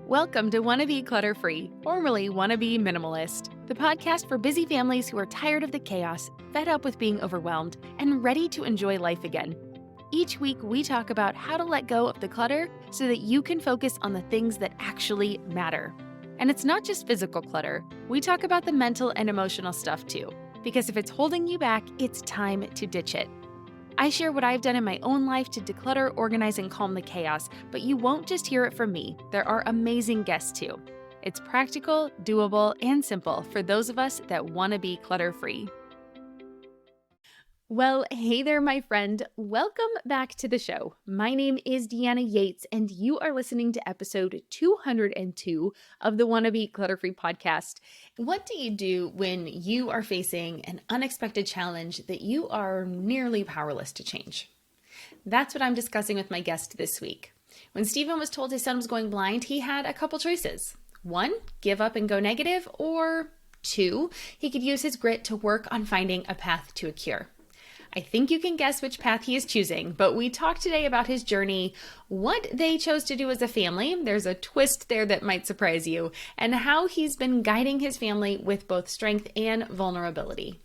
Welcome to Wannabe Clutter-Free, formerly Wannabe Minimalist, the podcast for busy families who are tired of the chaos, fed up with being overwhelmed, and ready to enjoy life again. Each week, we talk about how to let go of the clutter so that you can focus on the things that actually matter. And it's not just physical clutter. We talk about the mental and emotional stuff too, because if it's holding you back, it's time to ditch it. I share what I've done in my own life to declutter, organize, and calm the chaos, but you won't just hear it from me. There are amazing guests too. It's practical, doable, and simple for those of us that want to be clutter-free. Well, hey there, my friend. Welcome back to the show. My name is Deanna Yates, and you are listening to episode 202 of the Wannabe Clutter-Free podcast. What do you do when you are facing an unexpected challenge that you are nearly powerless to change? That's what I'm discussing with my guest this week. When Stephen was told his son was going blind, he had a couple choices. 1, give up and go negative, or 2, he could use his grit to work on finding a path to a cure. I think you can guess which path he is choosing, but we talked today about his journey, what they chose to do as a family, there's a twist there that might surprise you, and how he's been guiding his family with both strength and vulnerability.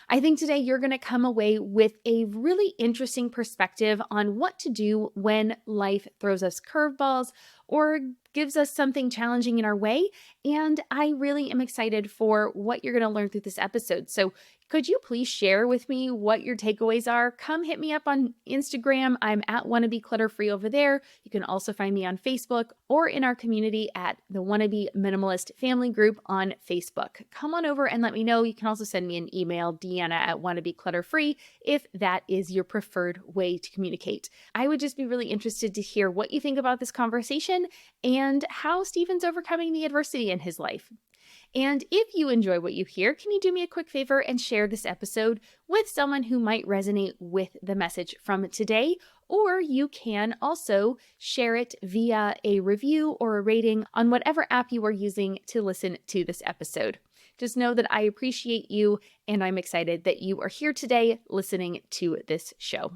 I think today you're going to come away with a really interesting perspective on what to do when life throws us curveballs or gives us something challenging in our way, and I really am excited for what you're going to learn through this episode. So could you please share with me what your takeaways are? Come hit me up on Instagram. I'm at Wannabe Clutter-Free over there. You can also find me on Facebook or in our community at the Wannabe Minimalist Family Group on Facebook. Come on over and let me know. You can also send me an email, Deanna at Wannabe Clutter-Free, if that is your preferred way to communicate. I would just be really interested to hear what you think about this conversation and how Stephen's overcoming the adversity in his life. And if you enjoy what you hear, can you do me a quick favor and share this episode with someone who might resonate with the message from today? Or you can also share it via a review or a rating on whatever app you are using to listen to this episode. Just know that I appreciate you and I'm excited that you are here today listening to this show.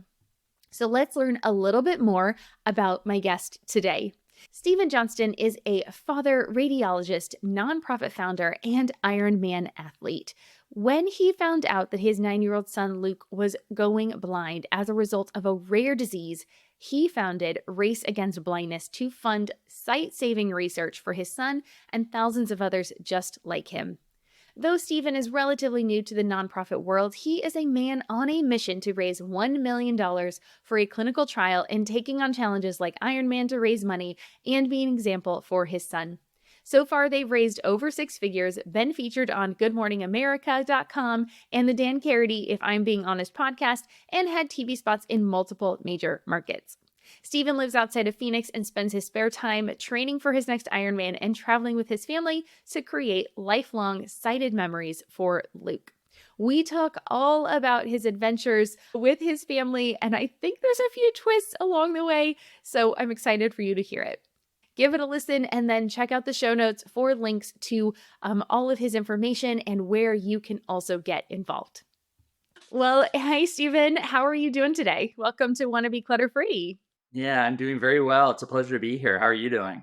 So let's learn a little bit more about my guest today. Stephen Johnston is a father, radiologist, nonprofit founder, and Ironman athlete. When he found out that his 9-year-old son Luke was going blind as a result of a rare disease, he founded Race Against Blindness to fund sight-saving research for his son and thousands of others just like him. Though Stephen is relatively new to the nonprofit world, he is a man on a mission to raise $1 million for a clinical trial and taking on challenges like Ironman to raise money and be an example for his son. So far, they've raised over 6 figures, been featured on GoodMorningAmerica.com and the Dan Carity, If I'm Being Honest podcast, and had TV spots in multiple major markets. Stephen lives outside of Phoenix and spends his spare time training for his next Ironman and traveling with his family to create lifelong sighted memories for Luke. We talk all about his adventures with his family, and I think there's a few twists along the way, so I'm excited for you to hear it. Give it a listen and then check out the show notes for links to all of his information and where you can also get involved. Well, hi, Stephen. How are you doing today? Welcome to Wannabe Clutter-Free. Yeah, I'm doing very well. It's a pleasure to be here. How are you doing?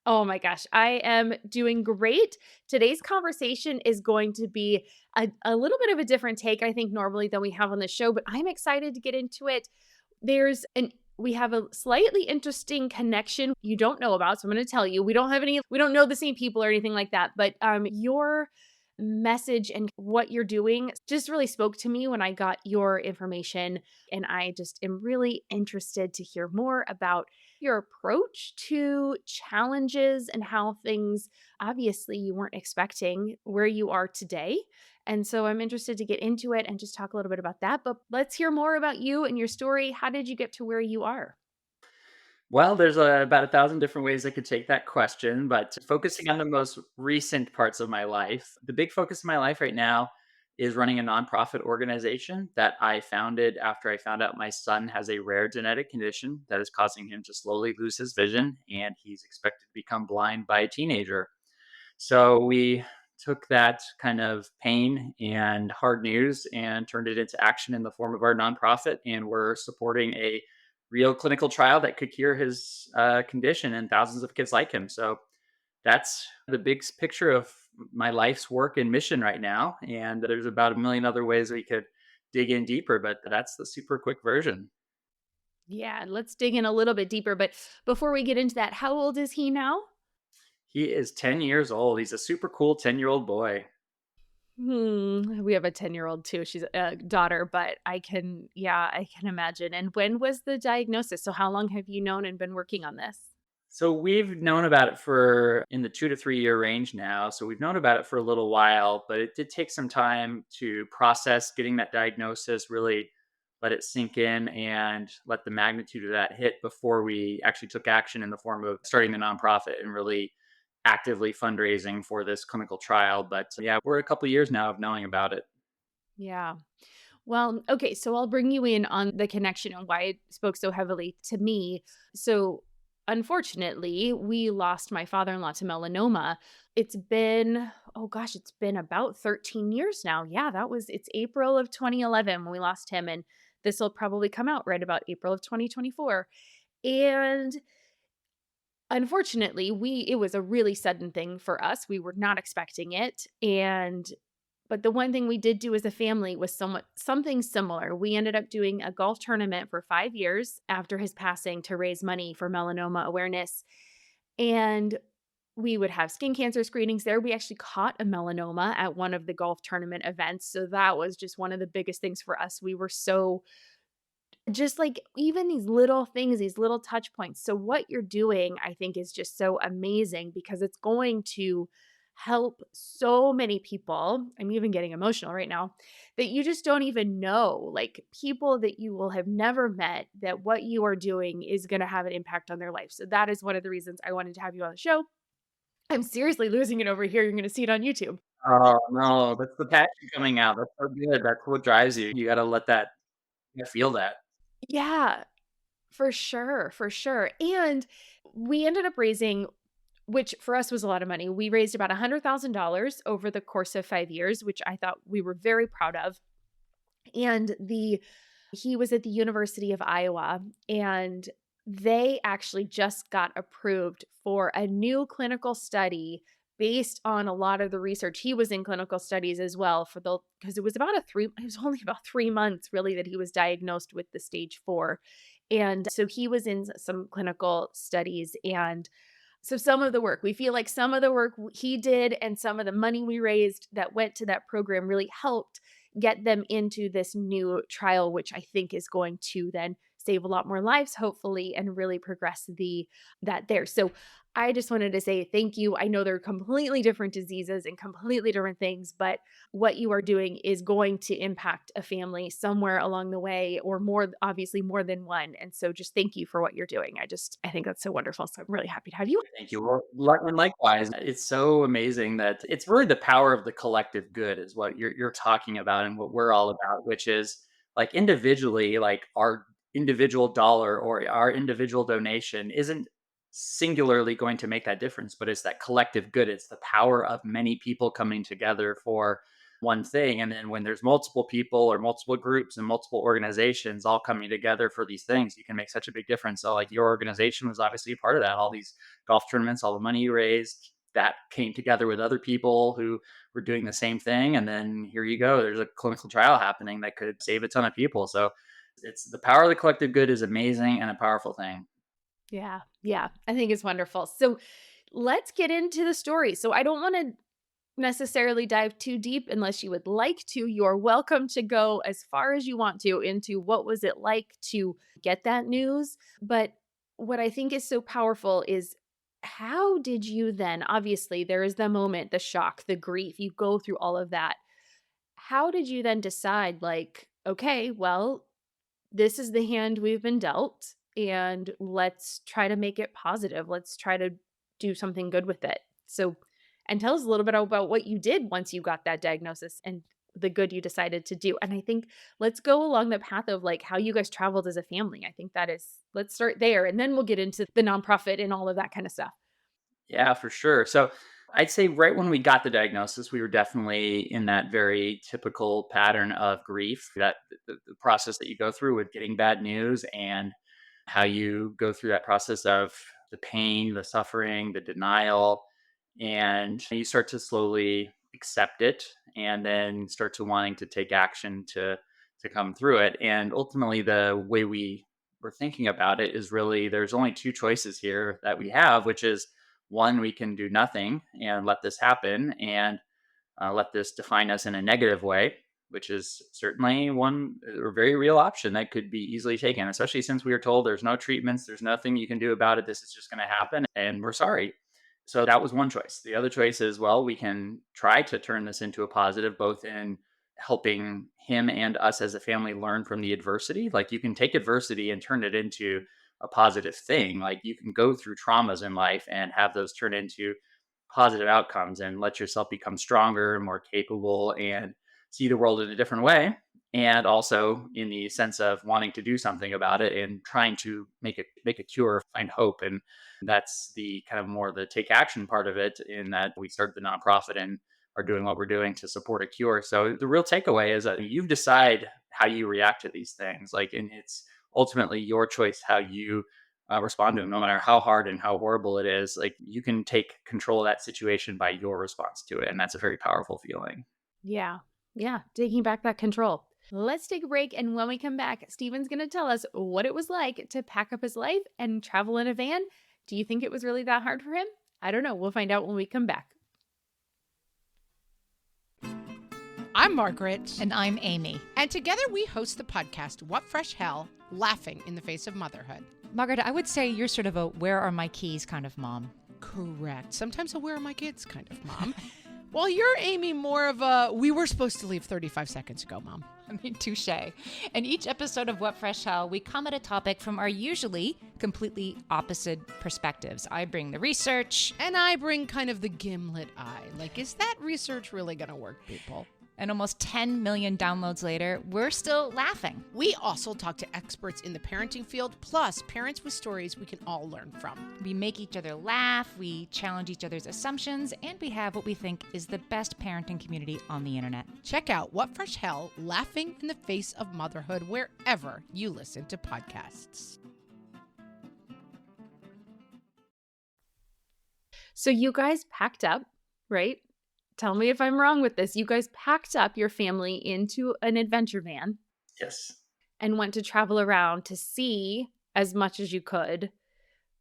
Oh my gosh, I am doing great. Today's conversation is going to be a little bit of a different take, I think, normally than we have on the show, but I'm excited to get into it. We have a slightly interesting connection you don't know about, so I'm going to tell you. We don't know the same people or anything like that, but your message and what you're doing just really spoke to me when I got your information. And I just am really interested to hear more about your approach to challenges and how things obviously you weren't expecting where you are today. And so I'm interested to get into it and just talk a little bit about that. But let's hear more about you and your story. How did you get to where you are? Well, there's about 1,000 different ways I could take that question, but focusing on the most recent parts of my life, the big focus of my life right now is running a nonprofit organization that I founded after I found out my son has a rare genetic condition that is causing him to slowly lose his vision, and he's expected to become blind by a teenager. So we took that kind of pain and hard news and turned it into action in the form of our nonprofit. And we're supporting a real clinical trial that could cure his condition and thousands of kids like him. So That's the picture of my life's work and mission right now. And there's about a million other ways we could dig in deeper, but that's the super quick version. Yeah, let's dig in a little bit deeper. But before we get into that, how old is he now? He is 10 years old. He's a super cool 10-year-old boy. We have a 10-year-old too. She's a daughter, but I can imagine. And when was the diagnosis? So how long have you known and been working on this? So we've known about it for in the 2 to 3 year range now. So we've known about it for a little while, but it did take some time to process getting that diagnosis, really let it sink in and let the magnitude of that hit before we actually took action in the form of starting the nonprofit and really actively fundraising for this clinical trial. But yeah, we're a couple of years now of knowing about it. Yeah. Well, okay, so I'll bring you in on the connection and why it spoke so heavily to me. So, unfortunately, we lost my father-in-law to melanoma. It's been, oh gosh, it's been about 13 years now. Yeah, it's April of 2011 when we lost him, and this will probably come out right about April of 2024. And unfortunately, it was a really sudden thing for us. We were not expecting it, and but the one thing we did do as a family was something similar. We ended up doing a golf tournament for 5 years after his passing to raise money for melanoma awareness, and we would have skin cancer screenings there. We actually caught a melanoma at one of the golf tournament events, so that was just one of the biggest things for us. We were so just like even these little things, these little touch points. So what you're doing, I think, is just so amazing because it's going to help so many people. I'm even getting emotional right now that you just don't even know, like people that you will have never met, that what you are doing is going to have an impact on their life. So that is one of the reasons I wanted to have you on the show. I'm seriously losing it over here. You're going to see it on YouTube. Oh no, that's the passion coming out. That's so good. That's what drives you. You got to let that, you gotta feel that. Yeah, for sure, for sure. And we ended up raising, which for us was a lot of money. We raised about $100,000 over the course of 5 years, which I thought we were very proud of. And he was at the University of Iowa, and they actually just got approved for a new clinical study based on a lot of the research. He was in clinical studies as well because it was only about 3 months really that he was diagnosed with the stage 4. And so he was in some clinical studies, and so some of the work, we feel like some of the work he did and some of the money we raised that went to that program really helped get them into this new trial, which I think is going to then save a lot more lives, hopefully, and really progress that there. So I just wanted to say thank you. I know they're completely different diseases and completely different things, but what you are doing is going to impact a family somewhere along the way, or more, obviously more than one. And so just thank you for what you're doing. I think that's so wonderful. So I'm really happy to have you. Thank you. Well, and likewise, it's so amazing that it's really the power of the collective good is what you're talking about and what we're all about, which is like individually, like our individual dollar or our individual donation isn't singularly going to make that difference, but it's that collective good. It's the power of many people coming together for one thing. And then when there's multiple people or multiple groups and multiple organizations all coming together for these things, you can make such a big difference. So like your organization was obviously a part of that. All these golf tournaments, all the money you raised, that came together with other people who were doing the same thing. And then here you go. There's a clinical trial happening that could save a ton of people. So it's the power of the collective good is amazing and a powerful thing. Yeah. Yeah. I think it's wonderful. So let's get into the story. So I don't want to necessarily dive too deep unless you would like to. You're welcome to go as far as you want to into what was it like to get that news. But what I think is so powerful is how did you then, obviously, there is the moment, the shock, the grief, you go through all of that. How did you then decide, like, okay, well, this is the hand we've been dealt, and let's try to make it positive. Let's try to do something good with it. So, and tell us a little bit about what you did once you got that diagnosis and the good you decided to do. And I think let's go along the path of like how you guys traveled as a family. I think let's start there and then we'll get into the nonprofit and all of that kind of stuff. Yeah, for sure. So I'd say right when we got the diagnosis, we were definitely in that very typical pattern of grief, that the process that you go through with getting bad news and how you go through that process of the pain, the suffering, the denial. and you start to slowly accept it, and then start to wanting to take action to come through it. And ultimately, the way we were thinking about it is really there's only two choices here that we have, which is one, we can do nothing and let this happen, and let this define us in a negative way, which is certainly one a very real option that could be easily taken, especially since we were told there's no treatments, there's nothing you can do about it. This is just going to happen, and we're sorry. So that was one choice. The other choice is, well, we can try to turn this into a positive, both in helping him and us as a family learn from the adversity. Like, you can take adversity and turn it into a positive thing. Like, you can go through traumas in life and have those turn into positive outcomes and let yourself become stronger and more capable and see the world in a different way. And also in the sense of wanting to do something about it and trying to make a cure, find hope. And that's the kind of more the take action part of it, in that we started the nonprofit and are doing what we're doing to support a cure. So the real takeaway is that you decide how you react to these things. Like, and it's ultimately your choice how you respond to them, no matter how hard and how horrible it is. Like, you can take control of that situation by your response to it. And that's a very powerful feeling. Yeah. Yeah. Taking back that control. Let's take a break. And when we come back, Stephen's going to tell us what it was like to pack up his life and travel in a van. Do you think it was really that hard for him? I don't know. We'll find out when we come back. I'm Margaret. And I'm Amy. And together we host the podcast, What Fresh Hell? Laughing in the Face of Motherhood. Margaret, I would say you're sort of a where are my keys kind of mom. Correct. Sometimes a where are my kids kind of mom. Well, you're, Amy, more of a we were supposed to leave 35 seconds ago, mom. I mean, touche. In each episode of What Fresh Hell, we come at a topic from our usually completely opposite perspectives. I bring the research. And I bring kind of the gimlet eye. Like, is that research really going to work, people? And almost 10 million downloads later, we're still laughing. We also talk to experts in the parenting field, plus parents with stories we can all learn from. We make each other laugh, we challenge each other's assumptions, and we have what we think is the best parenting community on the internet. Check out What Fresh Hell? Laughing in the Face of Motherhood wherever you listen to podcasts. So you guys packed up, right? Tell me if I'm wrong with this. You guys packed up your family into an adventure van. Yes. And went to travel around to see as much as you could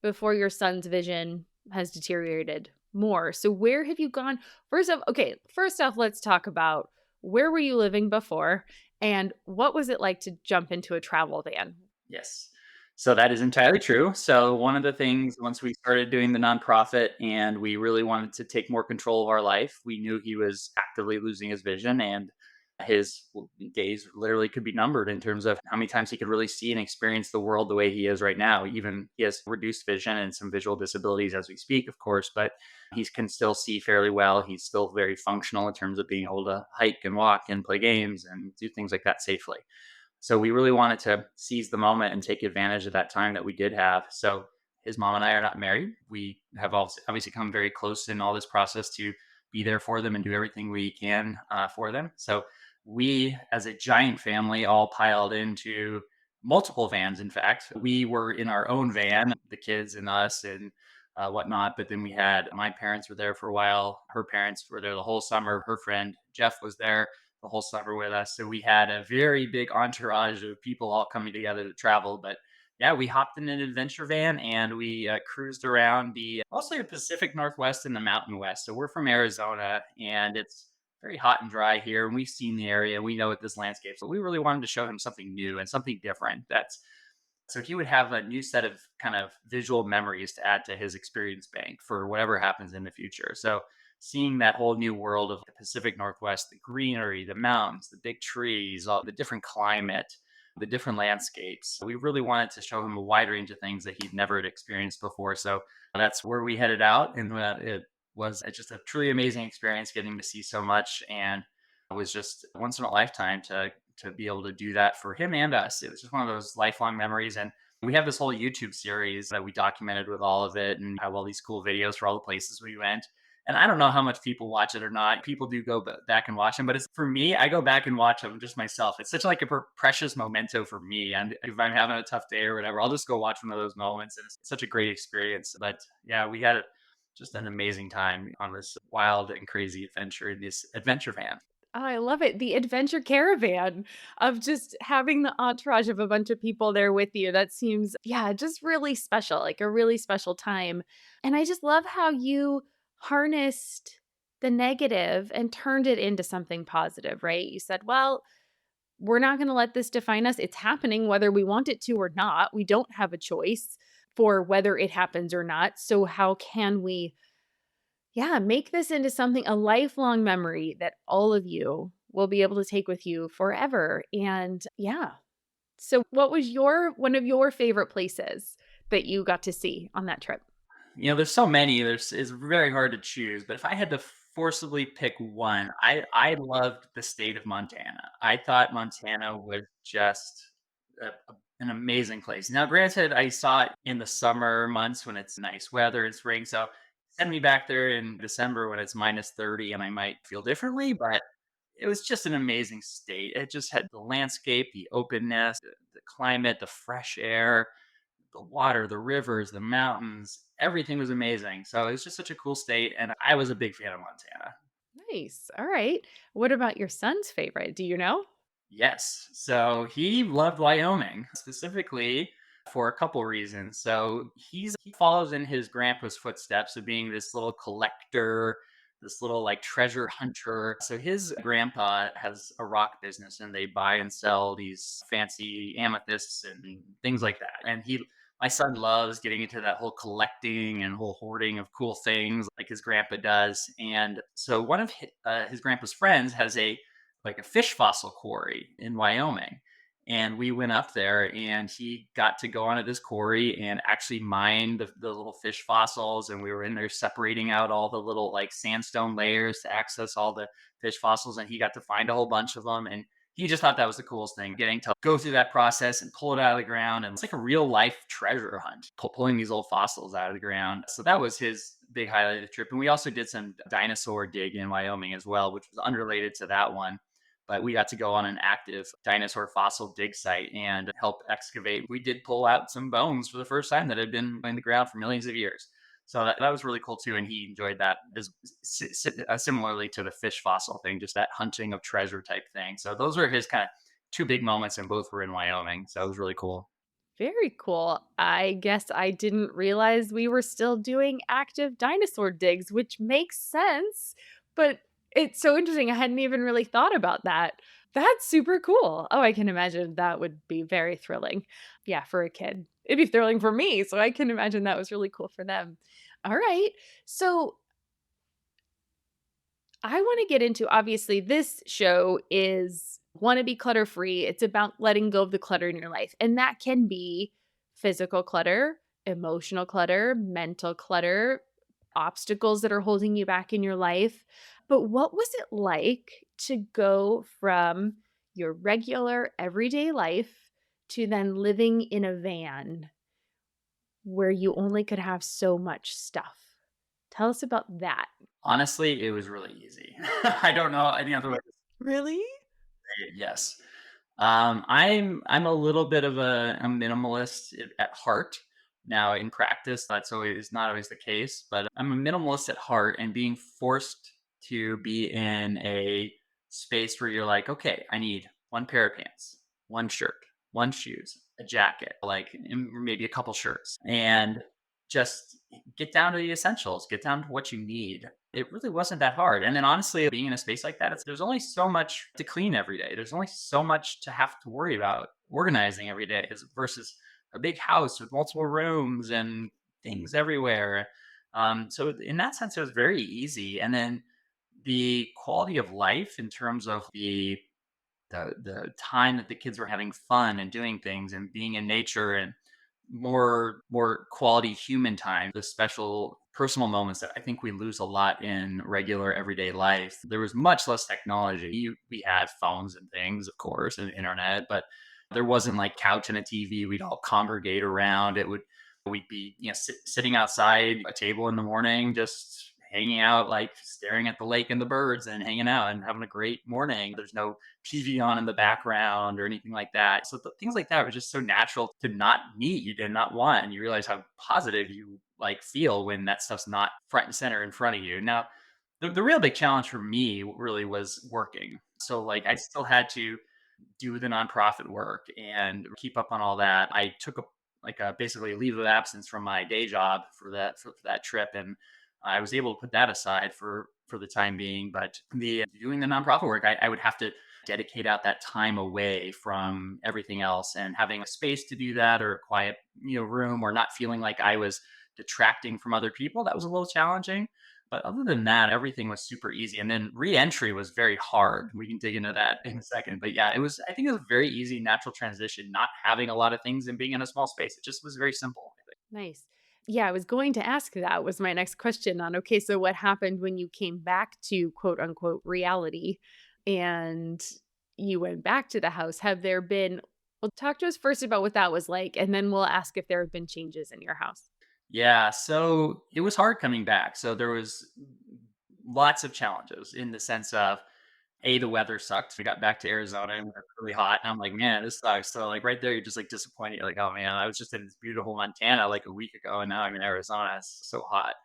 before your son's vision has deteriorated more. So where have you gone? First off, let's talk about where were you living before and what was it like to jump into a travel van? Yes. So that is entirely true. So one of the things, once we started doing the nonprofit and we really wanted to take more control of our life, we knew he was actively losing his vision, and his days literally could be numbered in terms of how many times he could really see and experience the world the way he is right now. Even he has reduced vision and some visual disabilities as we speak, of course, but he can still see fairly well. He's still very functional in terms of being able to hike and walk and play games and do things like that safely. So we really wanted to seize the moment and take advantage of that time that we did have. So his mom and I are not married. We have obviously come very close in all this process to be there for them and do everything we can for them. So we, as a giant family, all piled into multiple vans. In fact, we were in our own van, the kids and us and whatnot. But then we had my parents were there for a while. Her parents were there the whole summer. Her friend Jeff was there the whole summer with us. So we had a very big entourage of people all coming together to travel. But yeah, we hopped in an adventure van and we cruised around mostly the Pacific Northwest and the Mountain West. So we're from Arizona and it's very hot and dry here. And we've seen the area. We know what this landscape. So we really wanted to show him something new and something different. So he would have a new set of kind of visual memories to add to his experience bank for whatever happens in the future. So seeing that whole new world of the Pacific Northwest, the greenery, the mountains, the big trees, all the different climate, the different landscapes. We really wanted to show him a wide range of things that he'd never had experienced before. So that's where we headed out. And it was just a truly amazing experience getting to see so much. And it was just once in a lifetime to be able to do that for him and us. It was just one of those lifelong memories. And we have this whole YouTube series that we documented with all of it and have all these cool videos for all the places we went. And I don't know how much people watch it or not. People do go back and watch them, but it's for me, I go back and watch them just myself. It's such like a precious memento for me. And if I'm having a tough day or whatever, I'll just go watch one of those moments. And it's such a great experience. But yeah, we had just an amazing time on this wild and crazy adventure in this adventure van. Oh, I love it. The adventure caravan of just having the entourage of a bunch of people there with you. That seems, yeah, just really special, like a really special time. And I just love how you harnessed the negative and turned it into something positive, right? You said, well, we're not going to let this define us. It's happening whether we want it to or not. We don't have a choice for whether it happens or not. So, how can we, yeah, make this into something, a lifelong memory that all of you will be able to take with you forever? And yeah. So, what was one of your favorite places that you got to see on that trip? There's so many. It's very hard to choose. But if I had to forcibly pick one, I loved the state of Montana. I thought Montana was just an amazing place. Now, granted, I saw it in the summer months when it's nice weather and spring. So send me back there in December when it's -30 and I might feel differently. But it was just an amazing state. It just had the landscape, the openness, the climate, the fresh air, the water, the rivers, the mountains, everything was amazing. So it was just such a cool state. And I was a big fan of Montana. Nice. All right. What about your son's favorite? Do you know? Yes. So he loved Wyoming specifically for a couple reasons. So he follows in his grandpa's footsteps of being this little collector, this little like treasure hunter. So his grandpa has a rock business and they buy and sell these fancy amethysts and things like that. And my son loves getting into that whole collecting and whole hoarding of cool things like his grandpa does. And so one of his grandpa's friends has a fish fossil quarry in Wyoming. And we went up there and he got to go onto this quarry and actually mine the little fish fossils. And we were in there separating out all the little like sandstone layers to access all the fish fossils. And he got to find a whole bunch of them. And he just thought that was the coolest thing, getting to go through that process and pull it out of the ground. And it's like a real life treasure hunt, pulling these old fossils out of the ground. So that was his big highlight of the trip. And we also did some dinosaur dig in Wyoming as well, which was unrelated to that one, but we got to go on an active dinosaur fossil dig site and help excavate. We did pull out some bones for the first time that had been in the ground for millions of years. So that was really cool too. And he enjoyed that similarly to the fish fossil thing, just that hunting of treasure type thing. So those were his kind of two big moments, and both were in Wyoming. So it was really cool. Very cool. I guess I didn't realize we were still doing active dinosaur digs, which makes sense. But it's so interesting. I hadn't even really thought about that. That's super cool. Oh, I can imagine that would be very thrilling. Yeah, for a kid. It'd be thrilling for me. So I can imagine that was really cool for them. All right. So I want to get into, obviously, this show is Wannabe Clutter-Free. It's about letting go of the clutter in your life. And that can be physical clutter, emotional clutter, mental clutter, obstacles that are holding you back in your life. But what was it like to go from your regular everyday life to then living in a van where you only could have so much stuff? Tell us about that. Honestly, it was really easy. I don't know any other way to Really? say it. Yes. I'm a little bit of a minimalist at heart. Now, in practice, that's always not always the case, but I'm a minimalist at heart, and being forced to be in a space where you're like, okay, I need one pair of pants, one shirt, one shoes, a jacket, like maybe a couple shirts, and just get down to the essentials, get down to what you need. It really wasn't that hard. And then honestly, being in a space like that, there's only so much to clean every day. There's only so much to have to worry about organizing every day versus a big house with multiple rooms and things everywhere. So in that sense, it was very easy. And then the quality of life in terms of the time that the kids were having fun and doing things and being in nature and more quality human time, the special personal moments that I think we lose a lot in regular everyday life. There was much less technology. We had phones and things, of course, and internet, but there wasn't like couch and a TV we'd all congregate around. We'd be sitting outside a table in the morning, just hanging out, like staring at the lake and the birds and hanging out and having a great morning. There's no TV on in the background or anything like that. So things like that were just so natural to not need and not want. And you realize how positive you like feel when that stuff's not front and center in front of you. Now, the real big challenge for me really was working. So like I still had to do the nonprofit work and keep up on all that. I took basically a leave of absence from my day job for that trip, and I was able to put that aside for the time being. But the doing the nonprofit work, I would have to dedicate out that time away from everything else and having a space to do that, or a quiet room, or not feeling like I was detracting from other people. That was a little challenging. But other than that, everything was super easy. And then reentry was very hard. We can dig into that in a second. But yeah, I think it was a very easy, natural transition, not having a lot of things and being in a small space. It just was very simple, I think. Nice. Yeah, I was going to ask that was my next question on, okay, so what happened when you came back to quote unquote reality and you went back to the house? Have there been, well, talk to us first about what that was like, and then we'll ask if there have been changes in your house. Yeah, so it was hard coming back. So there was lots of challenges in the sense of the weather sucked. We got back to Arizona and it was really hot. And I'm like, man, this sucks. So like right there, you're just like disappointed. You're like, oh man, I was just in this beautiful Montana like a week ago, and now I'm in Arizona. It's so hot.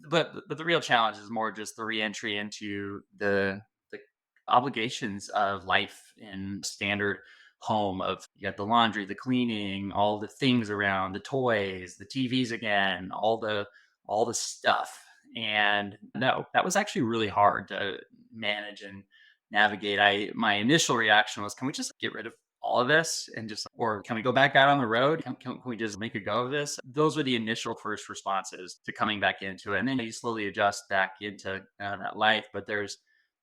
But the real challenge is more just the reentry into the obligations of life in standard home. Of you got the laundry, the cleaning, all the things around, the toys, the TVs again, all the stuff. And no, that was actually really hard to manage and navigate. My initial reaction was, can we just get rid of all of this and just, or can we go back out on the road? Can we just make a go of this? Those were the initial first responses to coming back into it. And then you slowly adjust back into that life. But there's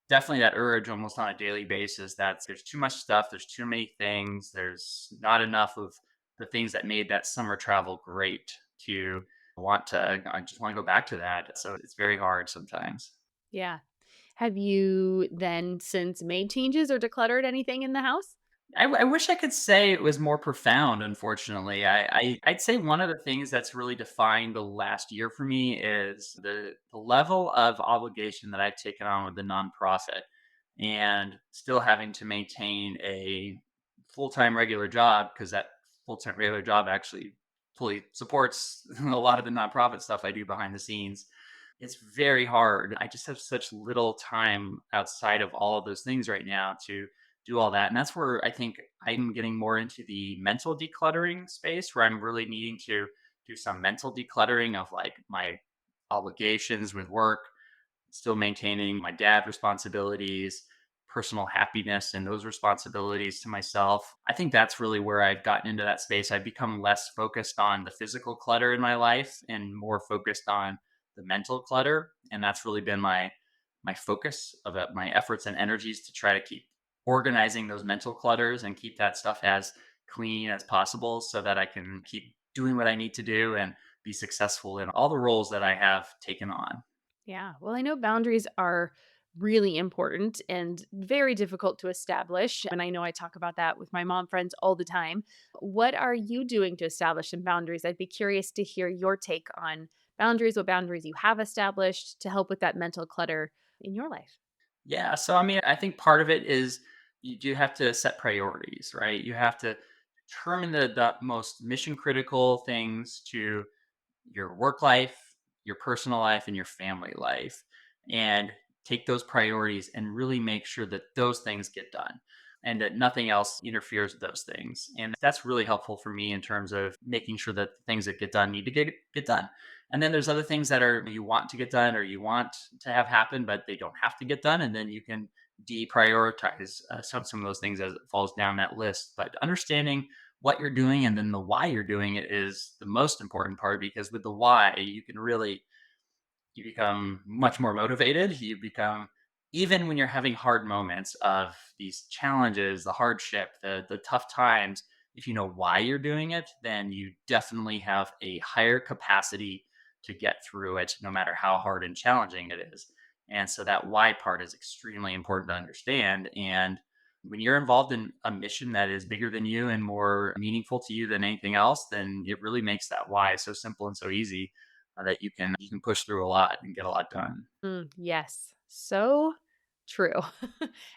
definitely that urge almost on a daily basis that there's too much stuff, there's too many things, there's not enough of the things that made that summer travel great to I just want to go back to that. So it's very hard sometimes. Yeah. Have you then since made changes or decluttered anything in the house? I wish I could say it was more profound. Unfortunately, I'd say one of the things that's really defined the last year for me is the level of obligation that I've taken on with the nonprofit, and still having to maintain a full time regular job, because that full time regular job actually fully supports a lot of the nonprofit stuff I do behind the scenes. It's very hard. I just have such little time outside of all of those things right now to do all that. And that's where I think I'm getting more into the mental decluttering space, where I'm really needing to do some mental decluttering of like my obligations with work, still maintaining my dad responsibilities, personal happiness, and those responsibilities to myself. I think that's really where I've gotten into that space. I've become less focused on the physical clutter in my life and more focused on the mental clutter. And that's really been my focus of it, my efforts and energies to try to keep organizing those mental clutters and keep that stuff as clean as possible so that I can keep doing what I need to do and be successful in all the roles that I have taken on. Yeah. Well, I know boundaries are really important and very difficult to establish. And I know I talk about that with my mom friends all the time. What are you doing to establish some boundaries? I'd be curious to hear your take on boundaries, what boundaries you have established to help with that mental clutter in your life. Yeah. So, I mean, I think part of it is you do have to set priorities, right? You have to determine the most mission critical things to your work life, your personal life, and your family life, and take those priorities and really make sure that those things get done and that nothing else interferes with those things. And that's really helpful for me in terms of making sure that the things that get done need to get done. And then there's other things that are you want to get done or you want to have happen, but they don't have to get done. And then you can deprioritize some of those things as it falls down that list. But understanding what you're doing and then the why you're doing it is the most important part, because with the why you can really you become much more motivated. You become, even when you're having hard moments of these challenges, the hardship, the tough times, if you know why you're doing it, then you definitely have a higher capacity to get through it, no matter how hard and challenging it is. And so that why part is extremely important to understand. And when you're involved in a mission that is bigger than you and more meaningful to you than anything else, then it really makes that why so simple and so easy, that you can push through a lot and get a lot done. Yes. So true.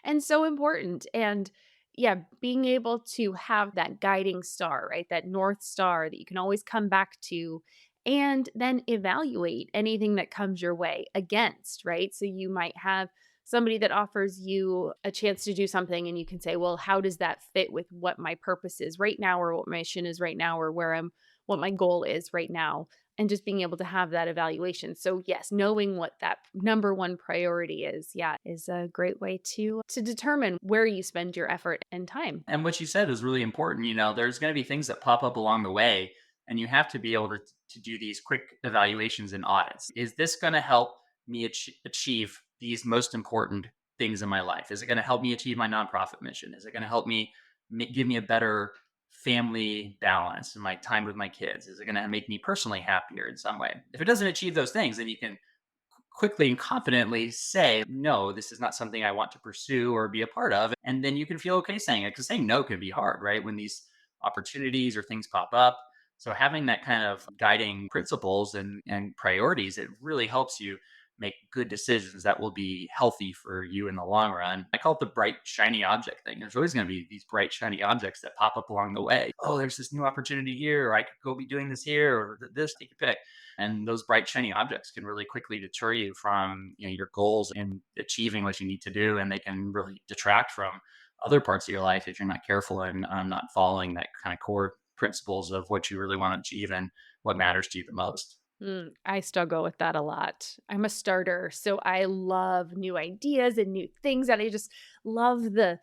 And so important. And yeah, being able to have that guiding star, right? That North Star that you can always come back to and then evaluate anything that comes your way against, right? So you might have somebody that offers you a chance to do something and you can say, well, how does that fit with what my purpose is right now, or what my mission is right now, or what my goal is right now? And just being able to have that evaluation. So yes, knowing what that number one priority is, is a great way to determine where you spend your effort and time. And what you said is really important. There's going to be things that pop up along the way, and you have to be able to do these quick evaluations and audits. Is this going to help me achieve these most important things in my life? Is it going to help me achieve my nonprofit mission? Is it going to help me give me a better family balance in my time with my kids? Is it going to make me personally happier in some way? If it doesn't achieve those things, then you can quickly and confidently say, no, this is not something I want to pursue or be a part of. And then you can feel okay saying it, because saying no can be hard, right? When these opportunities or things pop up. So having that kind of guiding principles and priorities, it really helps you make good decisions that will be healthy for you in the long run. I call it the bright, shiny object thing. There's always going to be these bright, shiny objects that pop up along the way. Oh, there's this new opportunity here, or I could go be doing this here, or this, take your pick. And those bright, shiny objects can really quickly deter you from your goals and achieving what you need to do. And they can really detract from other parts of your life if you're not careful and not following that kind of core principles of what you really want to achieve and what matters to you the most. I struggle with that a lot. I'm a starter, so I love new ideas and new things, and I just love the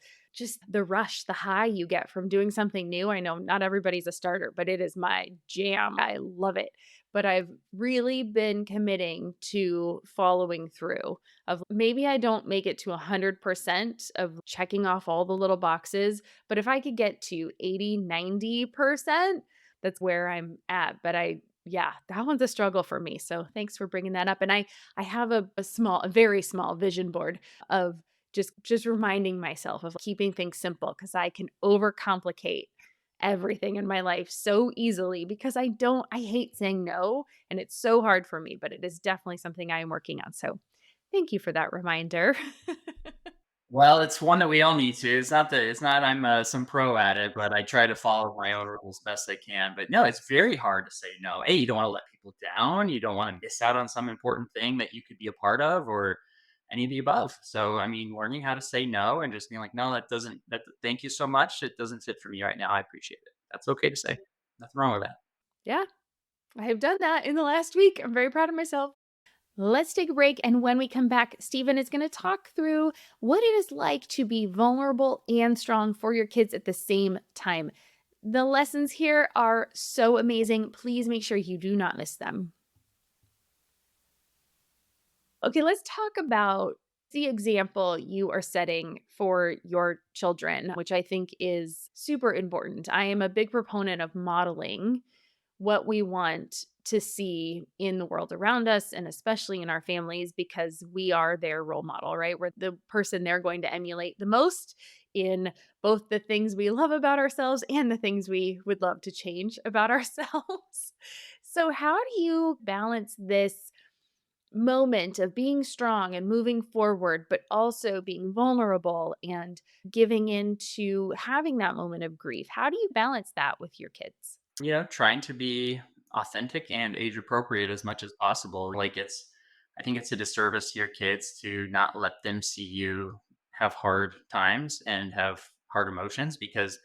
rush, the high you get from doing something new. I know not everybody's a starter, but it is my jam. I love it. But I've really been committing to following through. Of maybe I don't make it to 100% of checking off all the little boxes, but if I could get to 80, 90%, that's where I'm at. But yeah, that one's a struggle for me. So thanks for bringing that up. And I have a very small vision board of just reminding myself of keeping things simple, because I can overcomplicate everything in my life so easily because I hate saying no, and it's so hard for me, but it is definitely something I am working on. So thank you for that reminder. Well, it's one that we all need to. It's not I'm some pro at it, but I try to follow my own rules best I can. But no, it's very hard to say no. You don't want to let people down. You don't want to miss out on some important thing that you could be a part of, or any of the above. So, I mean, learning how to say no and just being like, no, thank you so much. It doesn't fit for me right now. I appreciate it. That's okay to say. Nothing wrong with that. Yeah, I have done that in the last week. I'm very proud of myself. Let's take a break. And when we come back, Stephen is going to talk through what it is like to be vulnerable and strong for your kids at the same time. The lessons here are so amazing. Please make sure you do not miss them. Okay, let's talk about the example you are setting for your children, which I think is super important. I am a big proponent of modeling what we want to see in the world around us, and especially in our families, because we are their role model, right? We're the person they're going to emulate the most in both the things we love about ourselves and the things we would love to change about ourselves. So how do you balance this moment of being strong and moving forward, but also being vulnerable and giving into having that moment of grief? How do you balance that with your kids? Trying to be authentic and age appropriate as much as possible. I think it's a disservice to your kids to not let them see you have hard times and have hard emotions, because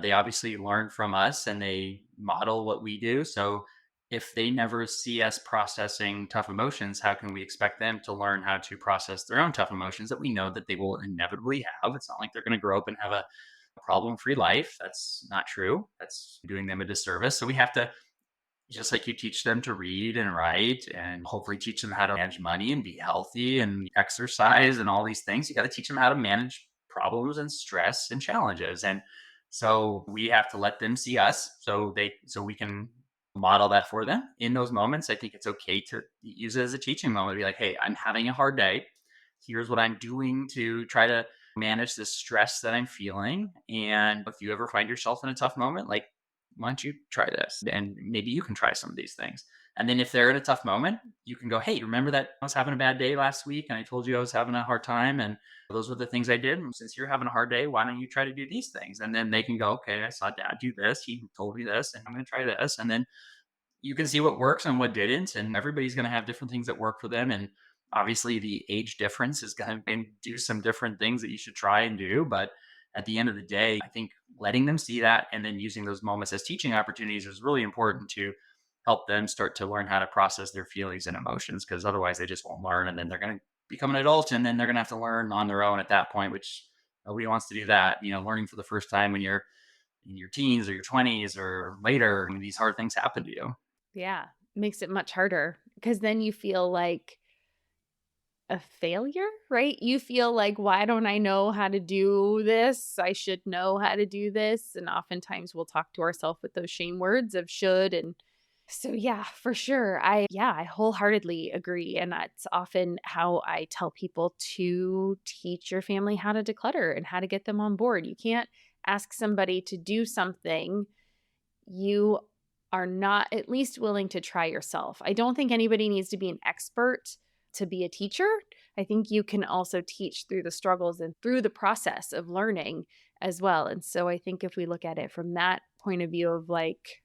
they obviously learn from us and they model what we do. So if they never see us processing tough emotions, how can we expect them to learn how to process their own tough emotions that we know that they will inevitably have? It's not like they're going to grow up and have a problem free life. That's not true. That's doing them a disservice. So we have to, just like you teach them to read and write and hopefully teach them how to manage money and be healthy and exercise and all these things, you got to teach them how to manage problems and stress and challenges. And so we have to let them see us so we can model that for them in those moments. I think it's okay to use it as a teaching moment. Be like, hey, I'm having a hard day. Here's what I'm doing to try to manage the stress that I'm feeling. And if you ever find yourself in a tough moment, like, why don't you try this? And maybe you can try some of these things. And then if they're in a tough moment, you can go, hey, remember that I was having a bad day last week and I told you I was having a hard time, and those were the things I did. And since you're having a hard day, why don't you try to do these things? And then they can go, okay, I saw dad do this. He told me this, and I'm going to try this. And then you can see what works and what didn't, and everybody's going to have different things that work for them. And obviously, the age difference is going to do some different things that you should try and do. But at the end of the day, I think letting them see that and then using those moments as teaching opportunities is really important to help them start to learn how to process their feelings and emotions, because otherwise they just won't learn. And then they're going to become an adult, and then they're going to have to learn on their own at that point, which nobody wants to do that. Learning for the first time when you're in your teens or your 20s or later, and these hard things happen to you. Yeah, makes it much harder because then you feel like a failure, right? You feel like, why don't I know how to do this? I should know how to do this. And oftentimes we'll talk to ourselves with those shame words of should. And so, yeah, for sure. I wholeheartedly agree. And that's often how I tell people to teach your family how to declutter and how to get them on board. You can't ask somebody to do something you are not at least willing to try yourself. I don't think anybody needs to be an expert to be a teacher. I think you can also teach through the struggles and through the process of learning as well. And so I think if we look at it from that point of view of like,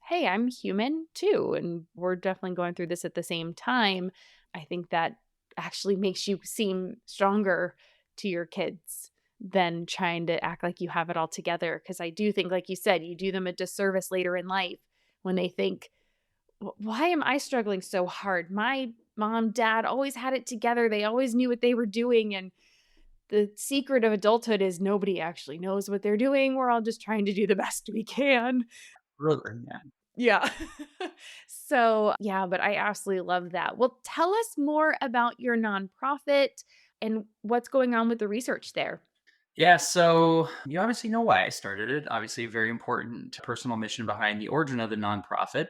hey, I'm human too, and we're definitely going through this at the same time, I think that actually makes you seem stronger to your kids than trying to act like you have it all together. Because I do think, like you said, you do them a disservice later in life when they think, why am I struggling so hard? My mom, dad always had it together. They always knew what they were doing. And the secret of adulthood is nobody actually knows what they're doing. We're all just trying to do the best we can. Really, yeah. Yeah. So, yeah, but I absolutely love that. Well, tell us more about your nonprofit and what's going on with the research there. Yeah, so you obviously know why I started it. Obviously, a very important personal mission behind the origin of the nonprofit.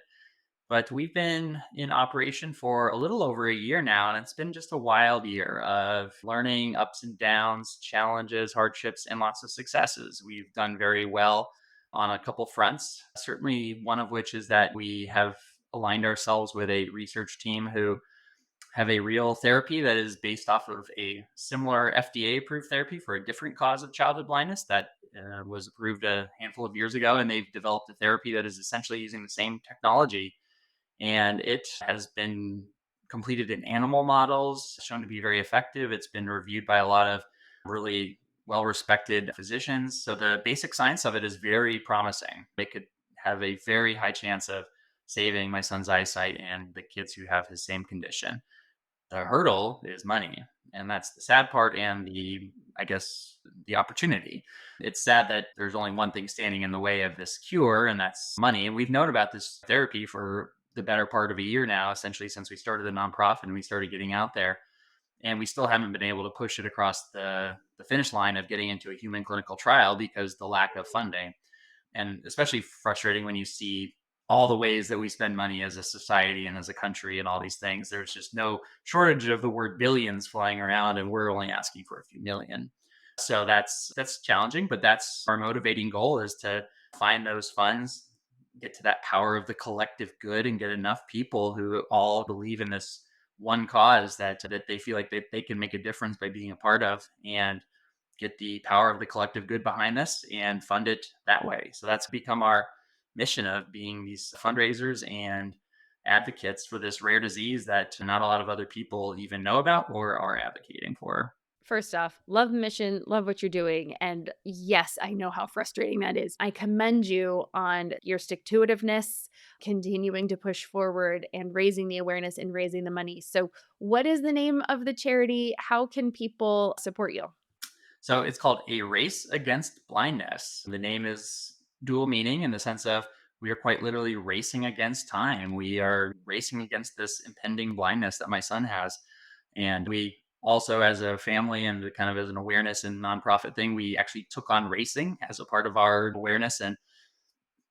But we've been in operation for a little over a year now, and it's been just a wild year of learning, ups and downs, challenges, hardships, and lots of successes. We've done very well on a couple fronts, certainly one of which is that we have aligned ourselves with a research team who have a real therapy that is based off of a similar FDA approved therapy for a different cause of childhood blindness that was approved a handful of years ago. And they've developed a therapy that is essentially using the same technology. And it has been completed in animal models, shown to be very effective. It's been reviewed by a lot of really well respected physicians. So the basic science of it is very promising. It could have a very high chance of saving my son's eyesight and the kids who have his same condition. The hurdle is money. And that's the sad part and I guess, the opportunity. It's sad that there's only one thing standing in the way of this cure, and that's money. And we've known about this therapy for the better part of a year now, essentially since we started the nonprofit and we started getting out there. And we still haven't been able to push it across the finish line of getting into a human clinical trial because the lack of funding. And especially frustrating when you see all the ways that we spend money as a society and as a country and all these things. There's just no shortage of the word billions flying around, and we're only asking for a few million. So that's challenging, but that's our motivating goal, is to find those funds, get to that power of the collective good, and get enough people who all believe in this one cause that they feel like they can make a difference by being a part of, and get the power of the collective good behind this and fund it that way. So that's become our mission of being these fundraisers and advocates for this rare disease that not a lot of other people even know about or are advocating for. First off, love the mission, love what you're doing. And yes, I know how frustrating that is. I commend you on your stick to itiveness, continuing to push forward and raising the awareness and raising the money. So, what is the name of the charity? How can people support you? So it's called A Race Against Blindness. The name is dual meaning in the sense of we are quite literally racing against time. We are racing against this impending blindness that my son has. And we also, as a family and kind of as an awareness and nonprofit thing, we actually took on racing as a part of our awareness and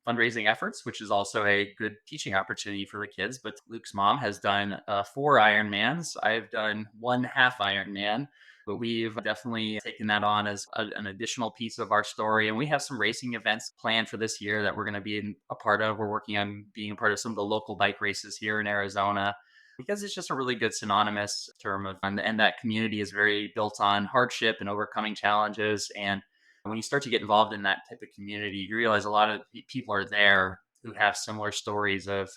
fundraising efforts, which is also a good teaching opportunity for the kids. But Luke's mom has done 4 Ironmans. I've done 1 half Ironman, but we've definitely taken that on as an additional piece of our story. And we have some racing events planned for this year that we're going to be a part of. We're working on being a part of some of the local bike races here in Arizona, because it's just a really good synonymous term of, and that community is very built on hardship and overcoming challenges. And when you start to get involved in that type of community, you realize a lot of people are there who have similar stories of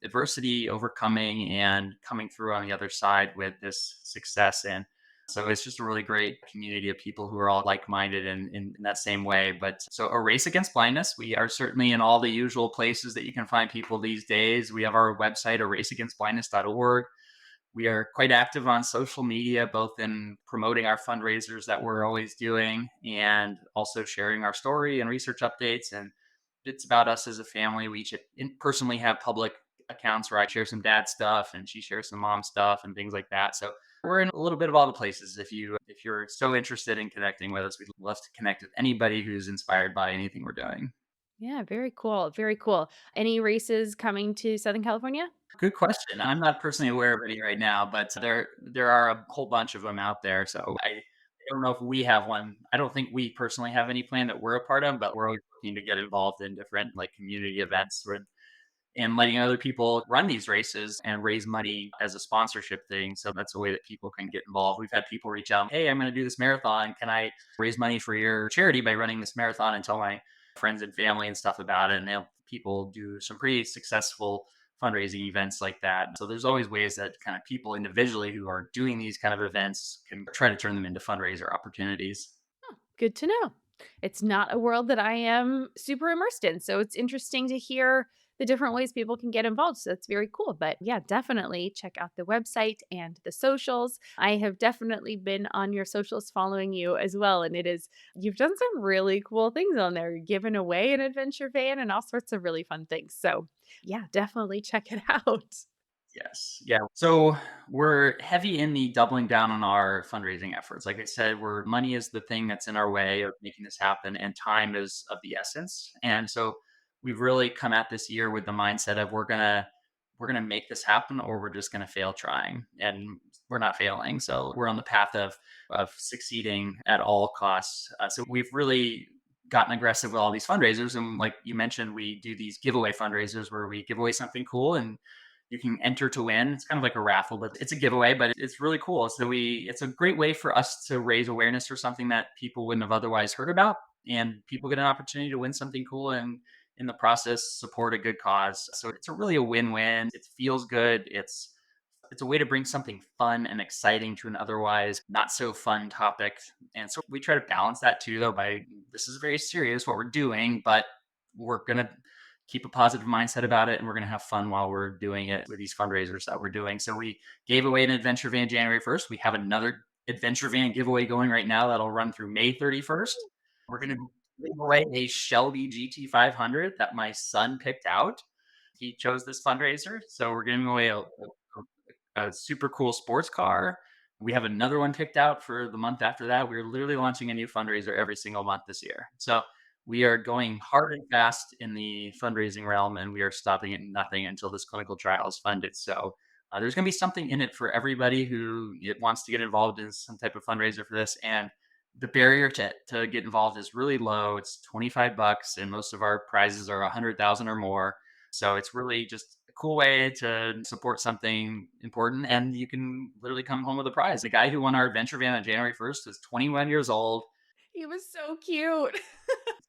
adversity, overcoming, and coming through on the other side with this success. And so it's just a really great community of people who are all like-minded in that same way. But so a Race Against Blindness, we are certainly in all the usual places that you can find people these days. We have our website, raceagainstblindness.org. We are quite active on social media, both in promoting our fundraisers that we're always doing and also sharing our story and research updates. And it's about us as a family. We each personally have public accounts where I share some dad stuff and she shares some mom stuff and things like that. So we're in a little bit of all the places. If you're so interested in connecting with us, we'd love to connect with anybody who's inspired by anything we're doing. Yeah, very cool. Very cool. Any races coming to Southern California? Good question. I'm not personally aware of any right now, but there are a whole bunch of them out there. So I don't know if we have one. I don't think we personally have any plan that we're a part of, but we're always looking to get involved in different like community events and letting other people run these races and raise money as a sponsorship thing. So that's a way that people can get involved. We've had people reach out, hey, I'm going to do this marathon. Can I raise money for your charity by running this marathon and tell my friends and family and stuff about it? And people do some pretty successful fundraising events like that. So there's always ways that kind of people individually who are doing these kind of events can try to turn them into fundraiser opportunities. Good to know. It's not a world that I am super immersed in. So it's interesting to hear the different ways people can get involved. So that's very cool. But yeah, definitely check out the website and the socials. I have definitely been on your socials following you as well. And you've done some really cool things on there. You're giving away an adventure van and all sorts of really fun things. So yeah, definitely check it out. Yes. Yeah. So we're heavy in the doubling down on our fundraising efforts. Like I said, money is the thing that's in our way of making this happen, and time is of the essence. And so we've really come at this year with the mindset of we're gonna make this happen, or we're just gonna fail trying. And we're not failing. So we're on the path of succeeding at all costs. So we've really gotten aggressive with all these fundraisers. And like you mentioned, we do these giveaway fundraisers where we give away something cool and you can enter to win. It's kind of like a raffle, but it's a giveaway, but it's really cool. So it's a great way for us to raise awareness for something that people wouldn't have otherwise heard about. And people get an opportunity to win something cool and in the process support a good cause. So it's a win-win. It feels good. It's a way to bring something fun and exciting to an otherwise not so fun topic. And so we try to balance that too, though, by this is very serious what we're doing, but we're going to keep a positive mindset about it and we're going to have fun while we're doing it with these fundraisers that we're doing. So we gave away an adventure van January 1st. We have another adventure van giveaway going right now that'll run through May 31st. We're going to give away a Shelby GT500 that my son picked out. He chose this fundraiser. So we're giving away a super cool sports car. We have another one picked out for the month after that. We're literally launching a new fundraiser every single month this year. So we are going hard and fast in the fundraising realm, and we are stopping at nothing until this clinical trial is funded. So there's going to be something in it for everybody who wants to get involved in some type of fundraiser for this. And the barrier to get involved is really low. It's $25, and most of our prizes are 100,000 or more. So it's really just a cool way to support something important, and you can literally come home with a prize. The guy who won our adventure van on January 1st was 21 years old. He was so cute.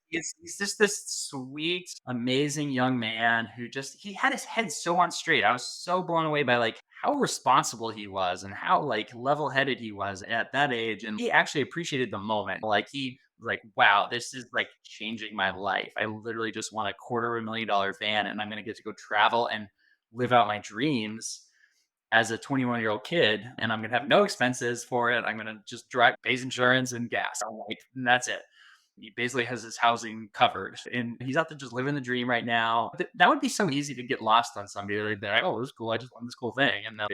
He's just this sweet, amazing young man who he had his head so on straight. I was so blown away by like how responsible he was and how like level-headed he was at that age. And he actually appreciated the moment. Like he was like, wow, this is like changing my life. I literally just won a $250,000 van and I'm going to get to go travel and live out my dreams as a 21-year-old kid. And I'm going to have no expenses for it. I'm going to just drive, pays insurance and gas. I'm like, and that's it. He basically has his housing covered and he's out there just living the dream right now. That would be so easy to get lost on somebody. They're like, oh, this is cool. I just want this cool thing. And then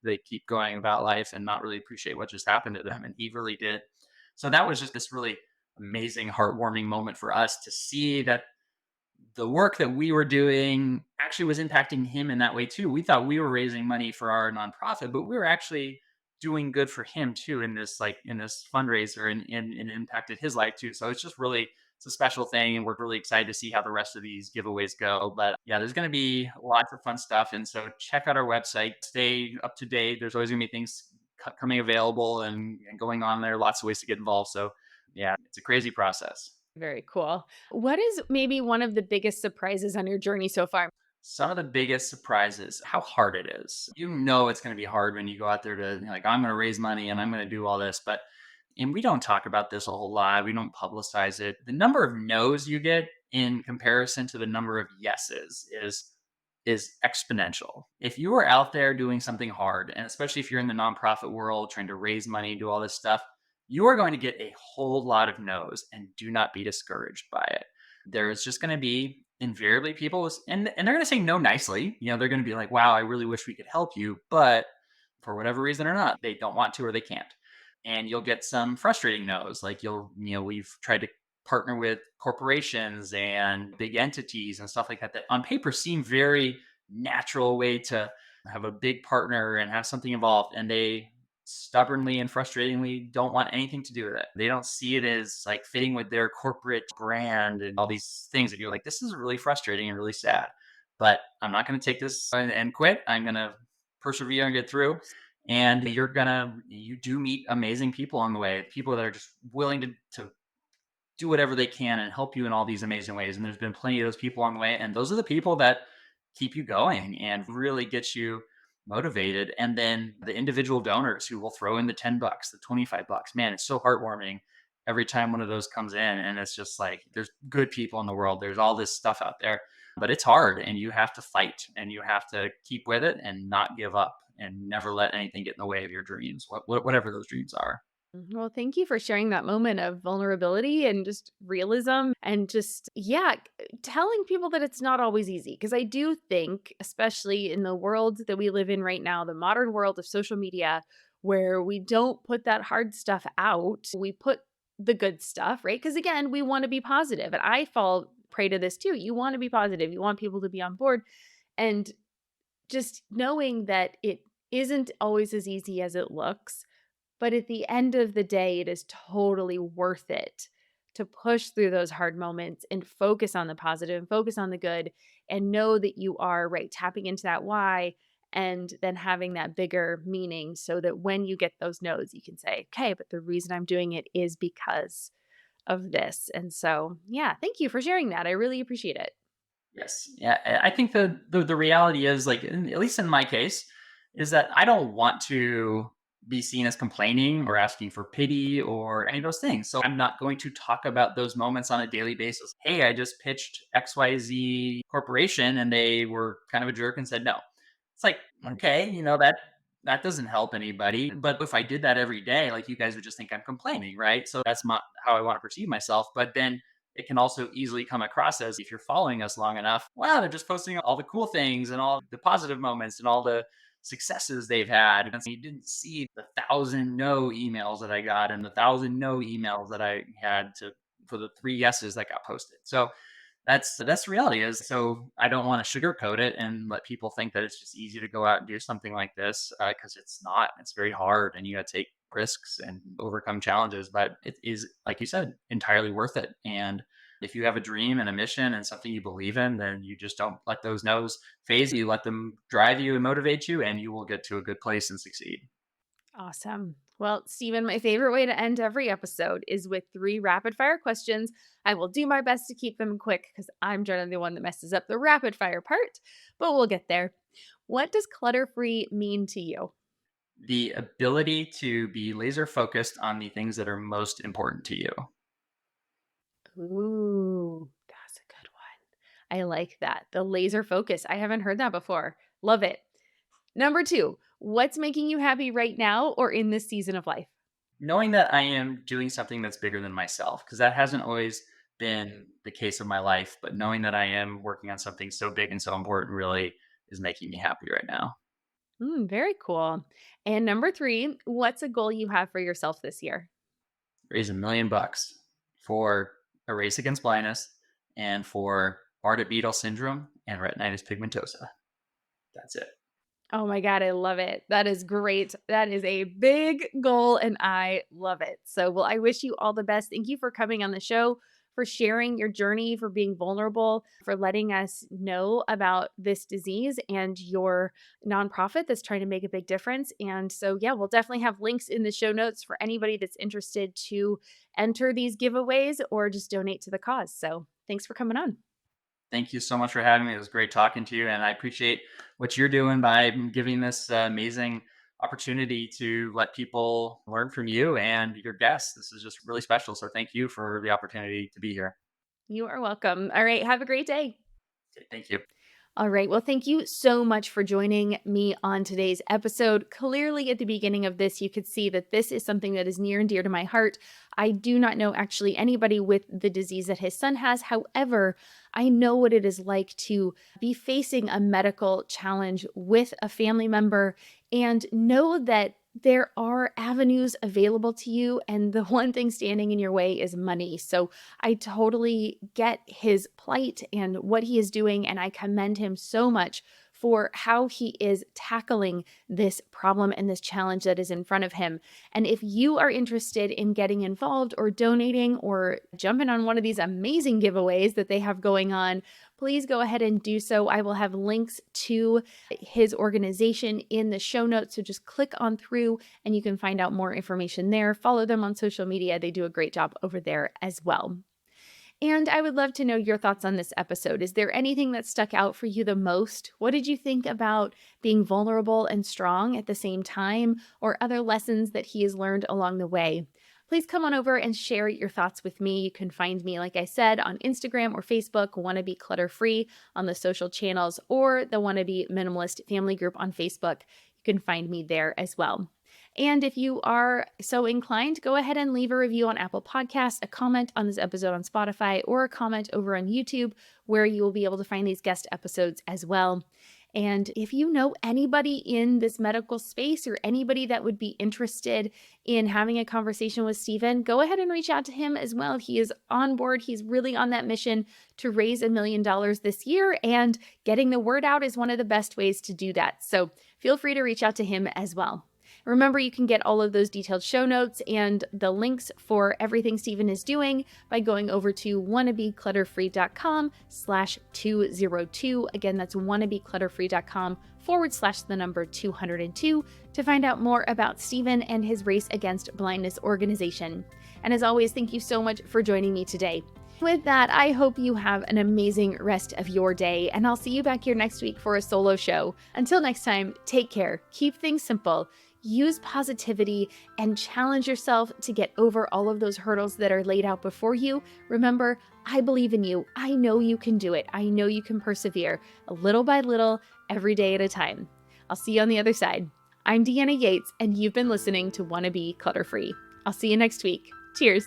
they keep going about life and not really appreciate what just happened to them. And he really did. So that was just this really amazing, heartwarming moment for us to see that the work that we were doing actually was impacting him in that way too. We thought we were raising money for our nonprofit, but we were actually doing good for him too in this fundraiser and it impacted his life too. So it's a special thing and we're really excited to see how the rest of these giveaways go. But yeah, there's going to be lots of fun stuff. And so check out our website, stay up to date. There's always going to be things coming available and going on there. Lots of ways to get involved. So yeah, it's a crazy process. Very cool. What is maybe one of the biggest surprises on your journey so far? Some of the biggest surprises, how hard it is. You know it's going to be hard when you go out there to like, I'm going to raise money and I'm going to do all this, but and we don't talk about this a whole lot. We don't publicize it. The number of no's you get in comparison to the number of yeses is exponential. If you are out there doing something hard, and especially if you're in the nonprofit world trying to raise money, do all this stuff, you are going to get a whole lot of no's, and do not be discouraged by it. There is just going to be invariably people, and they're going to say no nicely. They're going to be like, wow, I really wish we could help you, but for whatever reason or not, they don't want to or they can't. And you'll get some frustrating no's. Like we've tried to partner with corporations and big entities and stuff like that, that on paper seem very natural way to have a big partner and have something involved. And they stubbornly and frustratingly don't want anything to do with it. They don't see it as like fitting with their corporate brand and all these things that you're like, this is really frustrating and really sad. But I'm not going to take this and quit. I'm going to persevere and get through. And you do meet amazing people on the way, people that are just willing to do whatever they can and help you in all these amazing ways. And there's been plenty of those people on the way. And those are the people that keep you going and really get you motivated. And then the individual donors who will throw in the $10, the $25. Man, it's so heartwarming every time one of those comes in. And it's just like, there's good people in the world. There's all this stuff out there, but it's hard and you have to fight and you have to keep with it and not give up and never let anything get in the way of your dreams, whatever those dreams are. Well, thank you for sharing that moment of vulnerability and just realism and just, yeah, telling people that it's not always easy. Because I do think, especially in the world that we live in right now, the modern world of social media, where we don't put that hard stuff out, we put the good stuff, right? Because again, we want to be positive. And I fall prey to this too. You want to be positive, you want people to be on board. And just knowing that it isn't always as easy as it looks. But at the end of the day, it is totally worth it to push through those hard moments and focus on the positive and focus on the good and know that you are right, tapping into that why and then having that bigger meaning so that when you get those no's, you can say, okay, but the reason I'm doing it is because of this. And so, yeah, thank you for sharing that. I really appreciate it. Yes. Yeah. I think the reality is like, at least in my case, is that I don't want to be seen as complaining or asking for pity or any of those things. So I'm not going to talk about those moments on a daily basis. Hey, I just pitched XYZ corporation and they were kind of a jerk and said no. It's like, okay, that doesn't help anybody. But if I did that every day, like you guys would just think I'm complaining, right? So that's not how I want to perceive myself. But then it can also easily come across as, if you're following us long enough, wow, they're just posting all the cool things and all the positive moments and all the successes they've had. And so you didn't see the 1,000 no emails that I got and the 1,000 no emails that I had for the 3 yeses that got posted. So that's the reality is. So I don't want to sugarcoat it and let people think that it's just easy to go out and do something like this, because it's not. It's very hard and you got to take risks and overcome challenges, but it is, like you said, entirely worth it. And if you have a dream and a mission and something you believe in, then you just don't let those no's phase you. Let them drive you and motivate you, and you will get to a good place and succeed. Awesome. Well, Stephen, my favorite way to end every episode is with 3 rapid fire questions. I will do my best to keep them quick because I'm generally the one that messes up the rapid fire part, but we'll get there. What does clutter-free mean to you? The ability to be laser focused on the things that are most important to you. Ooh, that's a good one. I like that. The laser focus. I haven't heard that before. Love it. Number 2, what's making you happy right now or in this season of life? Knowing that I am doing something that's bigger than myself, because that hasn't always been the case of my life, but knowing that I am working on something so big and so important really is making me happy right now. Very cool. And number 3, what's a goal you have for yourself this year? Raise $1 million for a Race Against Blindness and for Bardet-Biedl syndrome and retinitis pigmentosa. That's it. Oh my God, I love it. That is great. That is a big goal and I love it. So, well, I wish you all the best. Thank you for coming on the show, for sharing your journey, for being vulnerable, for letting us know about this disease and your nonprofit that's trying to make a big difference. And so, yeah, we'll definitely have links in the show notes for anybody that's interested to enter these giveaways or just donate to the cause. So thanks for coming on. Thank you so much for having me. It was great talking to you, and I appreciate what you're doing by giving this amazing opportunity to let people learn from you and your guests. This is just really special. So thank you for the opportunity to be here. You are welcome. All right. Have a great day. Okay, thank you. All right. Well, thank you so much for joining me on today's episode. Clearly, at the beginning of this, you could see that this is something that is near and dear to my heart. I do not know actually anybody with the disease that his son has. However, I know what it is like to be facing a medical challenge with a family member and know that there are avenues available to you, and the one thing standing in your way is money. So I totally get his plight and what he is doing, and I commend him so much for how he is tackling this problem and this challenge that is in front of him. And if you are interested in getting involved or donating or jumping on one of these amazing giveaways that they have going on, please go ahead and do so. I will have links to his organization in the show notes. So just click on through and you can find out more information there. Follow them on social media. They do a great job over there as well. And I would love to know your thoughts on this episode. Is there anything that stuck out for you the most? What did you think about being vulnerable and strong at the same time, or other lessons that he has learned along the way? Please come on over and share your thoughts with me. You can find me, like I said, on Instagram or Facebook, Wannabe Clutter-Free on the social channels, or the Wannabe Minimalist family group on Facebook. You can find me there as well. And if you are so inclined, go ahead and leave a review on Apple Podcasts, a comment on this episode on Spotify, or a comment over on YouTube, where you will be able to find these guest episodes as well. And if you know anybody in this medical space or anybody that would be interested in having a conversation with Stephen, go ahead and reach out to him as well. He is on board. He's really on that mission to raise $1 million this year, and getting the word out is one of the best ways to do that. So feel free to reach out to him as well. Remember, you can get all of those detailed show notes and the links for everything Stephen is doing by going over to wannabeclutterfree.com/202. Again, that's wannabeclutterfree.com/202 to find out more about Stephen and his Race Against Blindness organization. And as always, thank you so much for joining me today. With that, I hope you have an amazing rest of your day, and I'll see you back here next week for a solo show. Until next time, take care, keep things simple, use positivity, and challenge yourself to get over all of those hurdles that are laid out before you. Remember, I believe in you. I know you can do it. I know you can persevere, a little by little, every day at a time. I'll see you on the other side. I'm Deanna Yates, and you've been listening to Wannabe Clutter-Free. I'll see you next week. Cheers.